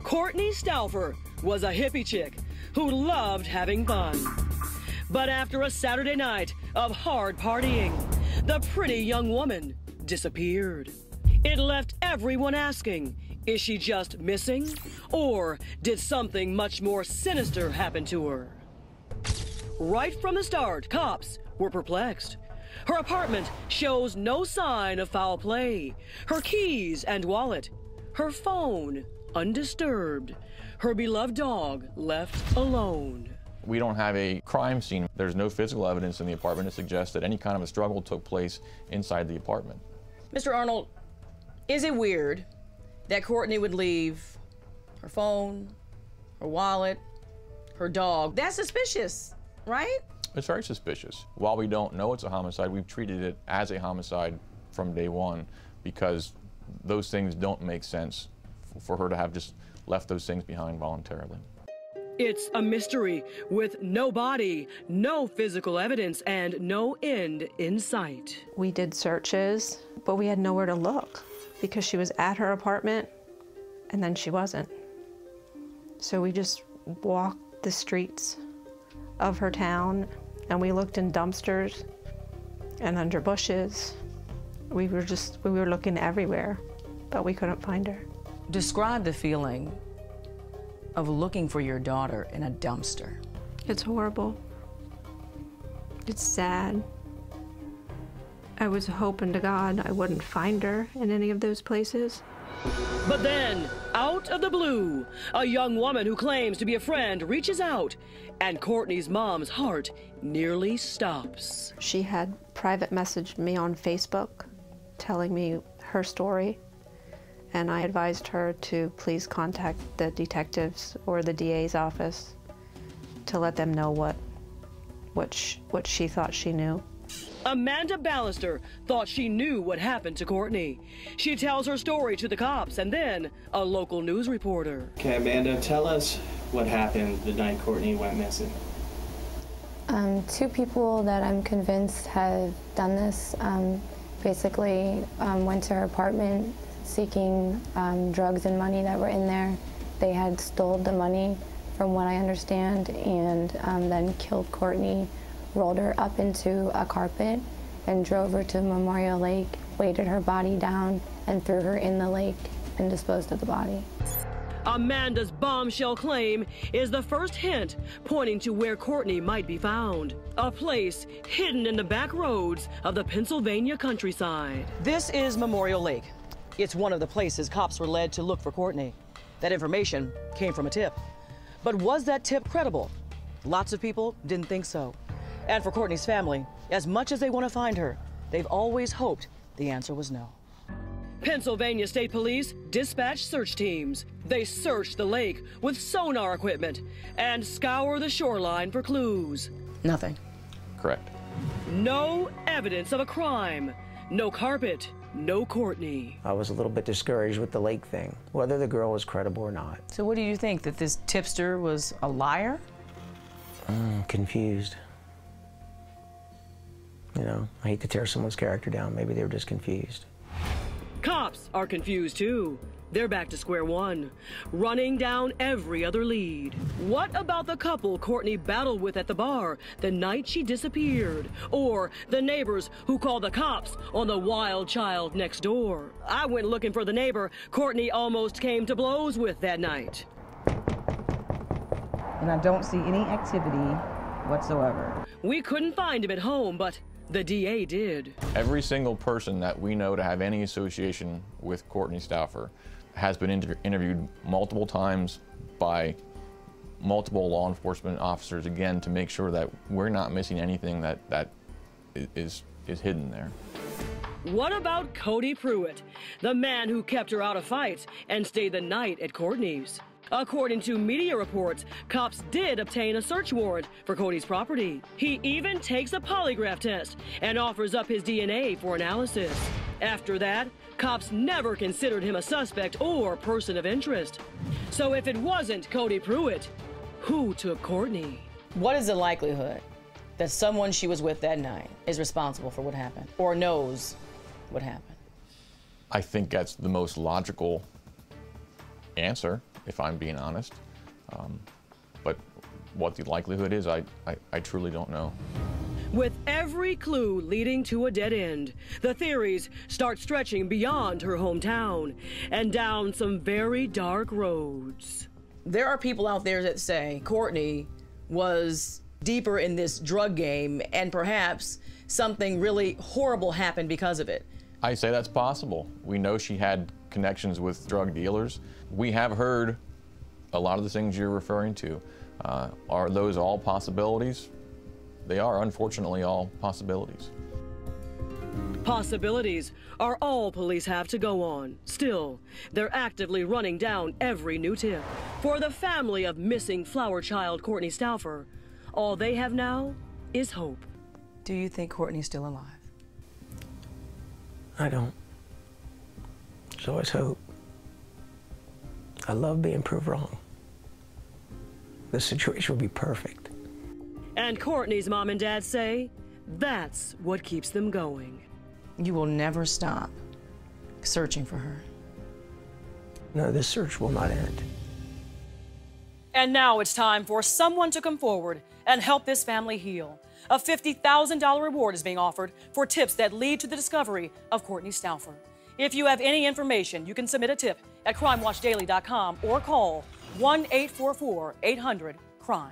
Kortne Stouffer was a hippie chick who loved having fun. But after a Saturday night of hard partying, the pretty young woman disappeared. It left everyone asking, is she just missing? Or did something much more sinister happen to her? Right from the start, cops were perplexed. Her apartment shows no sign of foul play. Her keys and wallet, her phone undisturbed. Her beloved dog left alone. We don't have a crime scene. There's no physical evidence in the apartment to suggest that any kind of a struggle took place inside the apartment. Mr. Arnold, is it weird that Kortne would leave her phone, her wallet, her dog? That's suspicious, right? It's very suspicious. While we don't know it's a homicide, we've treated it as a homicide from day one because those things don't make sense for her to have just left those things behind voluntarily. It's a mystery with no body, no physical evidence, and no end in sight. We did searches, but we had nowhere to look because she was at her apartment and then she wasn't. So we just walked the streets of her town and we looked in dumpsters and under bushes. We were looking everywhere, but we couldn't find her. Describe the feeling of looking for your daughter in a dumpster. It's horrible. It's sad. I was hoping to God I wouldn't find her in any of those places. But then, out of the blue, a young woman who claims to be a friend reaches out, and Kortne's mom's heart nearly stops. She had private messaged me on Facebook telling me her story, and I advised her to please contact the detectives or the DA's office to let them know what she thought she knew. Amanda Ballister thought she knew what happened to Kortne. She tells her story to the cops and then a local news reporter. Okay, Amanda, tell us what happened the night Kortne went missing. Two people that I'm convinced have done this basically went to her apartment seeking drugs and money that were in there. They had stole the money, from what I understand, and then killed Kortne, rolled her up into a carpet, and drove her to Memorial Lake, weighted her body down, and threw her in the lake and disposed of the body. Amanda's bombshell claim is the first hint pointing to where Kortne might be found. A place hidden in the back roads of the Pennsylvania countryside. This is Memorial Lake. It's one of the places cops were led to look for Kortne. That information came from a tip. But was that tip credible? Lots of people didn't think so. And for Kortne's family, as much as they want to find her, they've always hoped the answer was no. Pennsylvania State Police dispatched search teams. They searched the lake with sonar equipment and scour the shoreline for clues. Nothing. Correct. No evidence of a crime. No carpet. No Kortne. I was a little bit discouraged with the lake thing, whether the girl was credible or not. So what do you think, that this tipster was a liar? Confused. You know, I hate to tear someone's character down. Maybe they were just confused. Cops are confused too. They're back to square one, running down every other lead. What about the couple Kortne battled with at the bar the night she disappeared? Or the neighbors who called the cops on the wild child next door? I went looking for the neighbor Kortne almost came to blows with that night. And I don't see any activity whatsoever. We couldn't find him at home, but the DA did. Every single person that we know to have any association with Kortne Stouffer has been interviewed multiple times by multiple law enforcement officers, again, to make sure that we're not missing anything that is hidden there. What about Cody Pruitt, the man who kept her out of fights and stayed the night at Kortne's? According to media reports, cops did obtain a search warrant for Cody's property. He even takes a polygraph test and offers up his DNA for analysis. After that, cops never considered him a suspect or person of interest. So if it wasn't Cody Pruitt, who took Kortne? What is the likelihood that someone she was with that night is responsible for what happened or knows what happened? I think that's the most logical answer, if I'm being honest. But what the likelihood is, I truly don't know. With every clue leading to a dead end, the theories start stretching beyond her hometown and down some very dark roads. There are people out there that say Kortne was deeper in this drug game and perhaps something really horrible happened because of it. I say that's possible. We know she had connections with drug dealers. We have heard a lot of the things you're referring to. Are those all possibilities? They are, unfortunately, all possibilities. Possibilities are all police have to go on. Still, they're actively running down every new tip. For the family of missing flower child Kortne Stouffer, all they have now is hope. Do you think Kortne's still alive? I don't. There's always hope. I love being proved wrong. The situation would be perfect. And Kortne's mom and dad say that's what keeps them going. You will never stop searching for her. No, this search will not end. And now it's time for someone to come forward and help this family heal. A $50,000 reward is being offered for tips that lead to the discovery of Kortne Stouffer. If you have any information, you can submit a tip at crimewatchdaily.com or call 1-844-800-CRIME.